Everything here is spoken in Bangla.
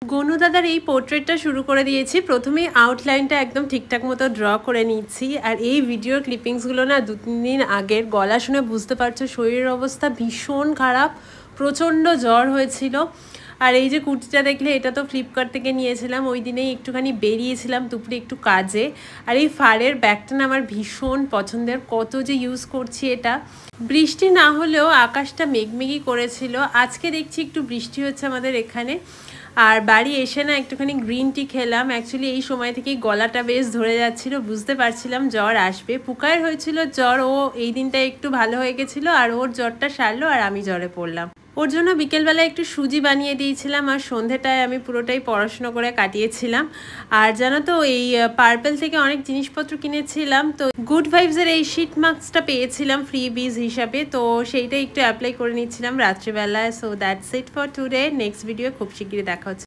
গনু দাদার এই পোর্ট্রেটটা শুরু করে দিয়েছি। প্রথমেই আউটলাইনটা একদম ঠিকঠাক মতো ড্র করে নিচ্ছি। আর এই ভিডিওর ক্লিপিংসগুলো না 2-3 দিন আগের, গলা শুনে বুঝতে পারছো শরীরের অবস্থা ভীষণ খারাপ, প্রচণ্ড জ্বর হয়েছিল। আর এই যে কুর্তিটা দেখলে, এটা তো ফ্লিপকার্ট থেকে নিয়েছিলাম। ওই দিনেই একটুখানি বেরিয়েছিলাম দুপুরে একটু কাজে। আর এই ফারের ব্যাগটা না আমার ভীষণ পছন্দের, কত যে ইউজ করছি এটা। বৃষ্টি না হলেও আকাশটা মেঘমেঘই করেছিল। আজকে দেখছি একটু বৃষ্টি হচ্ছে আমাদের এখানে। আর বাড়ি এসে না একটুখানি গ্রিন টি খেলাম। অ্যাকচুয়ালি এই সময় থেকেই গলাটা বেশ ধরে যাচ্ছিল, বুঝতে পারছিলাম জ্বর আসবে। পুকায়ের হয়েছিল জ্বর, ও এই দিনটা একটু ভালো হয়ে গেছিলো আর ওর জ্বরটা সারলো আর আমি জ্বরে পড়লাম। ওর জন্য বিকেলবেলা একটু সুজি বানিয়ে দিয়েছিলাম আর সন্ধেটায় আমি পুরোটাই পড়াশুনো করে কাটিয়েছিলাম। আর জানো তো এই পার্পেল থেকে অনেক জিনিসপত্র কিনেছিলাম, তো গুড ভাইবসের এই শিট মাস্কটা পেয়েছিলাম ফ্রি বিজ হিসাবে, তো সেইটাই একটু অ্যাপ্লাই করে নিচ্ছিলাম রাত্রিবেলায়। So that's it for today. Next video খুব শিগগিরই দেখা হচ্ছে।